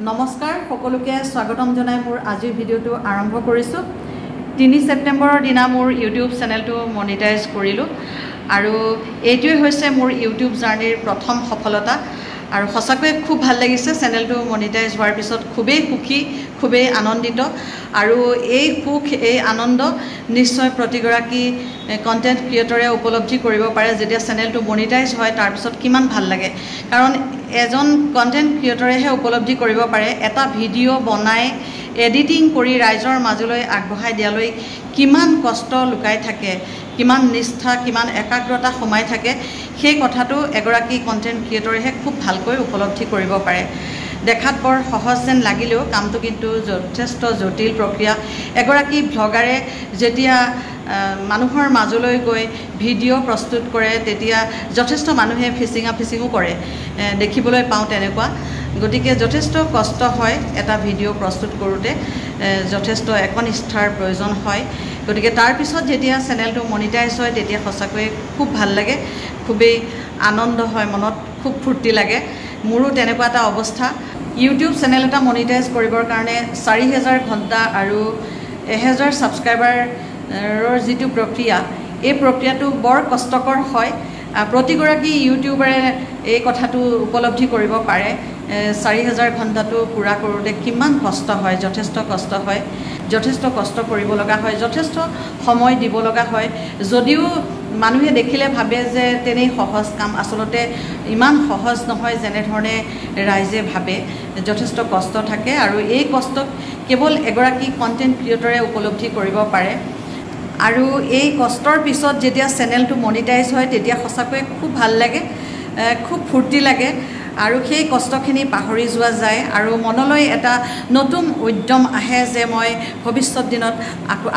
নমস্কাৰ সকলোকে স্বাগতম জনাই মোৰ আজিৰ ভিডিঅ'টো আৰম্ভ কৰিছোঁ 3 ছেপ্টেম্বৰৰ দিনা মোৰ ইউটিউব চেনেলটো মনিটাইজ কৰিলোঁ আৰু এইটোৱে হৈছে মোৰ ইউটিউব জাৰ্নিৰ প্ৰথম সফলতা আৰু সঁচাকৈ খুব ভাল লাগিছে চেনেলটো মনিটাইজ হোৱাৰ পিছত খুবেই সুখী খুবেই আনন্দিত আৰু এই সুখ এই আনন্দ নিশ্চয় প্ৰতিগৰাকী কন্টেন্ট ক্ৰিয়েটৰে উপলব্ধি কৰিব পাৰে যেতিয়া চেনেলটো মনিটাইজ হয় তাৰ পিছত কিমান ভাল লাগে কাৰণ এজন কন্টেন্ট ক্ৰিয়েটৰেহে উপলব্ধি কৰিব পাৰে এটা ভিডিঅ' বনাই এডিটিং কৰি ৰাইজৰ মাজলৈ আগবঢ়াই দিয়ালৈ কিমান কষ্ট লুকাই থাকে কিমান নিষ্ঠা কিমান একাগ্ৰতা সোমাই থাকে সেই কথাটো এগৰাকী কন্টেন্ট ক্ৰিয়েটৰেহে খুব ভালকৈ উপলব্ধি কৰিব পাৰে দেখাত বৰ সহজ যেন লাগিলেও কামটো কিন্তু যথেষ্ট জটিল প্ৰক্ৰিয়া এগৰাকী ব্লগাৰে যেতিয়া মানুহৰ মাজলৈ গৈ ভিডিঅ' প্ৰস্তুত কৰে তেতিয়া যথেষ্ট মানুহে ফিচিঙো কৰে দেখিবলৈ পাওঁ তেনেকুৱা গতিকে যথেষ্ট কষ্ট হয় এটা ভিডিঅ' প্ৰস্তুত কৰোঁতে যথেষ্ট একনিষ্ঠাৰ প্ৰয়োজন হয় গতিকে তাৰ পিছত যেতিয়া চেনেলটো মনিটাইজ হয় তেতিয়া সঁচাকৈয়ে খুব ভাল লাগে খুবেই আনন্দ হয় মনত খুব ফূৰ্তি লাগে মোৰো তেনেকুৱা এটা অৱস্থা ইউটিউব চেনেল এটা মনিটাইজ কৰিবৰ কাৰণে 4000 ঘণ্টা আৰু 1000 ছাবস্ক্ৰাইবাৰৰ যিটো প্ৰক্ৰিয়া এই প্ৰক্ৰিয়াটো বৰ কষ্টকৰ হয় প্ৰতিগৰাকী ইউটিউবাৰে এই কথাটো উপলব্ধি কৰিব পাৰে 4000 ঘণ্টাটো পুৰা কৰোঁতে কিমান কষ্ট হয় যথেষ্ট কষ্ট কৰিব লগা হয় যথেষ্ট সময় দিব লগা হয় যদিও মানুহে দেখিলে ভাবে যে তেনেই সহজ কাম আচলতে ইমান সহজ নহয় যেনে ধৰণে ৰাইজে ভাবে যথেষ্ট কষ্ট থাকে আৰু এই কষ্ট কেৱল এগৰাকী কন্টেন্ট ক্ৰিয়েটৰে উপলব্ধি কৰিব পাৰে আৰু এই কষ্টৰ পিছত যেতিয়া চেনেলটো মনিটাইজ হয় তেতিয়া সঁচাকৈ খুব ভাল লাগে খুব ফূৰ্তি লাগে আৰু সেই কষ্টখিনি পাহৰি যোৱা যায় আৰু মনলৈ এটা নতুন উদ্যম আহে যে মই ভৱিষ্যত দিনত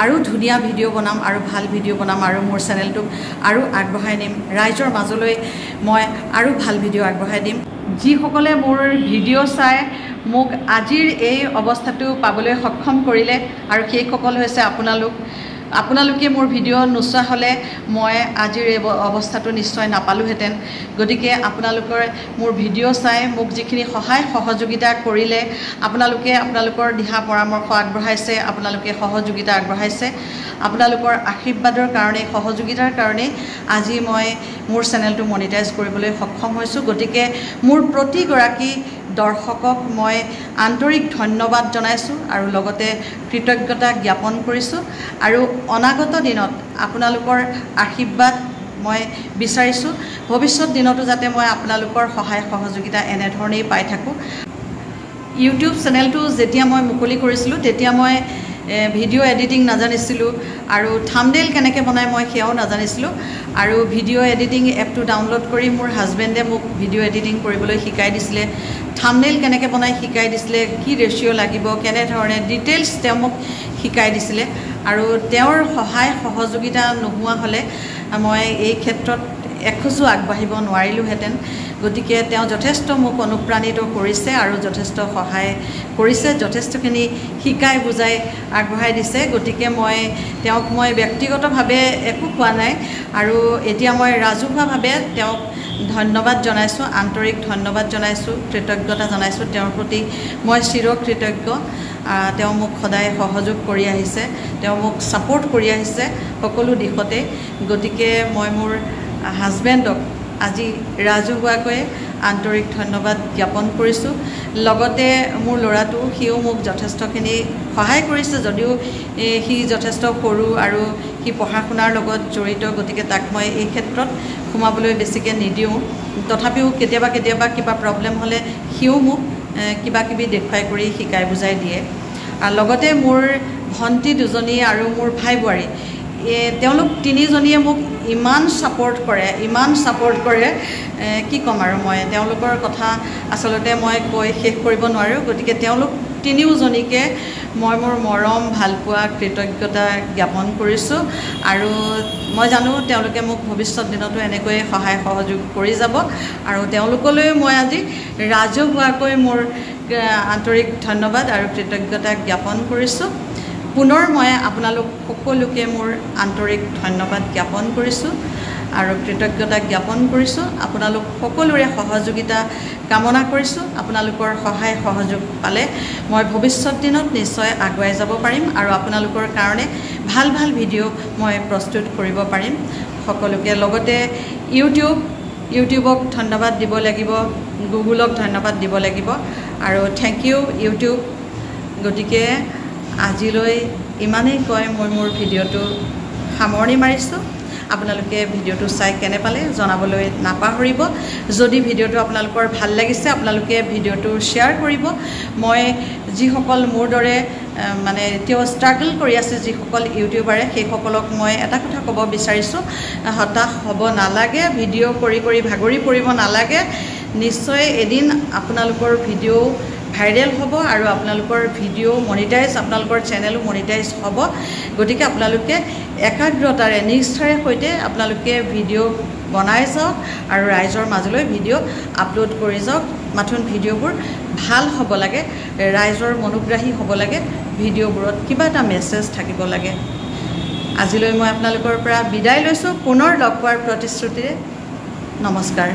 আৰু ধুনীয়া ভিডিঅ' বনাম আৰু ভাল ভিডিঅ' বনাম আৰু মোৰ চেনেলটোক আৰু আগবঢ়াই নিম ৰাইজৰ মাজলৈ মই আৰু ভাল ভিডিঅ' আগবঢ়াই দিম যিসকলে মোৰ ভিডিঅ' চাই মোক আজিৰ এই অৱস্থাটো পাবলৈ সক্ষম কৰিলে আৰু সেইসকল হৈছে আপোনালোকে মোৰ ভিডিঅ' নোচোৱা হ'লে মই আজিৰ এই অৱস্থাটো নিশ্চয় নাপালোহেঁতেন গতিকে আপোনালোকৰ মোৰ ভিডিঅ' চাই মোক যিখিনি সহায় সহযোগিতা কৰিলে আপোনালোকৰ দিহা পৰামৰ্শ আগবঢ়াইছে আপোনালোকে সহযোগিতা আগবঢ়াইছে আপোনালোকৰ আশীৰ্বাদৰ কাৰণে সহযোগিতাৰ কাৰণে আজি মই মোৰ চেনেলটো মনিটাইজ কৰিবলৈ সক্ষম হৈছোঁ গতিকে মোৰ প্ৰতিগৰাকী দৰ্শকক মই আন্তৰিক ধন্যবাদ জনাইছোঁ আৰু লগতে কৃতজ্ঞতা জ্ঞাপন কৰিছোঁ আৰু অনাগত দিনত আপোনালোকৰ আশীৰ্বাদ মই বিচাৰিছোঁ ভৱিষ্যত দিনতো যাতে মই আপোনালোকৰ সহায় সহযোগিতা এনেধৰণেই পাই থাকোঁ ইউটিউব চেনেলটো যেতিয়া মই মুকলি কৰিছিলোঁ তেতিয়া মই ভিডিঅ' এডিটিং নাজানিছিলোঁ আৰু থাম্বনেইল কেনেকৈ বনাই মই সেয়াও নাজানিছিলোঁ আৰু ভিডিঅ' এডিটিং এপটো ডাউনলোড কৰি মোৰ হাজবেণ্ডে মোক ভিডিঅ' এডিটিং কৰিবলৈ শিকাই দিছিলে থাম্বনেইল কেনেকৈ বনাই শিকাই দিছিলে কি ৰেচিঅ' লাগিব কেনেধৰণে ডিটেইলছ তেওঁ মোক শিকাই দিছিলে আৰু তেওঁৰ সহায় সহযোগিতা নোহোৱা হ'লে মই এই ক্ষেত্ৰত এখোজো আগবাঢ়িব নোৱাৰিলোহেঁতেন গতিকে তেওঁ যথেষ্ট মোক অনুপ্ৰাণিত কৰিছে আৰু যথেষ্ট সহায় কৰিছে যথেষ্টখিনি শিকাই বুজাই আগবঢ়াই দিছে গতিকে তেওঁক মই ব্যক্তিগতভাৱে একো কোৱা নাই আৰু এতিয়া মই ৰাজহুৱাভাৱে তেওঁক ধন্যবাদ জনাইছোঁ আন্তৰিক ধন্যবাদ জনাইছোঁ কৃতজ্ঞতা জনাইছোঁ তেওঁৰ প্ৰতি মই চিৰকৃতজ্ঞ তেওঁ মোক সদায় সহযোগ কৰি আহিছে তেওঁ মোক ছাপোৰ্ট কৰি আহিছে সকলো দিশতে গতিকে মই মোৰ হাজবেণ্ডক আজি ৰাজহুৱাকৈ আন্তৰিক ধন্যবাদ জ্ঞাপন কৰিছোঁ লগতে মোৰ ল'ৰাটো সিও মোক যথেষ্টখিনি সহায় কৰিছে যদিও সি যথেষ্ট সৰু আৰু সি পঢ়া শুনাৰ লগত জড়িত গতিকে তাক মই এই ক্ষেত্ৰত সোমাবলৈ বেছিকৈ নিদিওঁ তথাপিও কেতিয়াবা কিবা প্ৰব্লেম হ'লে সিও মোক কিবাকিবি দেখুৱাই কৰি শিকাই বুজাই দিয়ে আৰু লগতে মোৰ ভণ্টি দুজনী আৰু মোৰ ভাই বোৱাৰী তেওঁলোক তিনিজনীয়ে মোক ইমান ছাপোৰ্ট কৰে কি ক'ম আৰু মই তেওঁলোকৰ কথা আচলতে মই কৈ শেষ কৰিব নোৱাৰোঁ গতিকে তেওঁলোক তিনিওজনীকে মই মোৰ মৰম ভালপোৱা কৃতজ্ঞতা জ্ঞাপন কৰিছোঁ আৰু মই জানো তেওঁলোকে মোক ভৱিষ্যত দিনতো এনেকৈয়ে সহায় সহযোগ কৰি যাব আৰু তেওঁলোকলৈ মই আজি ৰাজহুৱাকৈ মোৰ আন্তৰিক ধন্যবাদ আৰু কৃতজ্ঞতা জ্ঞাপন কৰিছোঁ পুনৰ মই আপোনালোক সকলোকে মোৰ আন্তৰিক ধন্যবাদ জ্ঞাপন কৰিছোঁ আৰু কৃতজ্ঞতা জ্ঞাপন কৰিছোঁ আপোনালোক সকলোৰে সহযোগিতা কামনা কৰিছোঁ আপোনালোকৰ সহায় সহযোগ পালে মই ভৱিষ্যত দিনত নিশ্চয় আগুৱাই যাব পাৰিম আৰু আপোনালোকৰ কাৰণে ভাল ভাল ভিডিঅ' মই প্ৰস্তুত কৰিব পাৰিম সকলোকে লগতে ইউটিউবক ধন্যবাদ দিব লাগিব গুগলক ধন্যবাদ দিব লাগিব আৰু থেংক ইউ ইউটিউব গতিকে আজিলৈ ইমানেই কৈ মই মোৰ ভিডিঅ'টো সামৰণি মাৰিছোঁ আপোনালোকে ভিডিঅ'টো চাই কেনে পালে জনাবলৈ নাপাহৰিব যদি ভিডিঅ'টো আপোনালোকৰ ভাল লাগিছে আপোনালোকে ভিডিঅ'টো শ্বেয়াৰ কৰিব মই যিসকল মোৰ দৰে মানে তেওঁ ষ্ট্ৰাগল কৰি আছে যিসকল ইউটিউবাৰে সেইসকলক মই এটা কথা ক'ব বিচাৰিছোঁ হতাশ হ'ব নালাগে ভিডিঅ' কৰি কৰি ভাগৰি পৰিব নালাগে নিশ্চয় এদিন আপোনালোকৰ ভিডিঅ' ভাইৰেল হ'ব আৰু আপোনালোকৰ ভিডিঅ' মনিটাইজ আপোনালোকৰ চেনেলো মনিটাইজ হ'ব গতিকে আপোনালোকে একাগ্ৰতাৰে নিষ্ঠাৰে সৈতে আপোনালোকে ভিডিঅ' বনাই যাওক আৰু ৰাইজৰ মাজলৈ ভিডিঅ' আপলোড কৰি যাওক মাথোন ভিডিঅ'বোৰ ভাল হ'ব লাগে ৰাইজৰ মনোগ্ৰাহী হ'ব লাগে ভিডিঅ'বোৰত কিবা এটা মেছেজ থাকিব লাগে আজিলৈ মই আপোনালোকৰ পৰা বিদায় লৈছোঁ পুনৰ লগ পোৱাৰ প্ৰতিশ্ৰুতিৰে নমস্কাৰ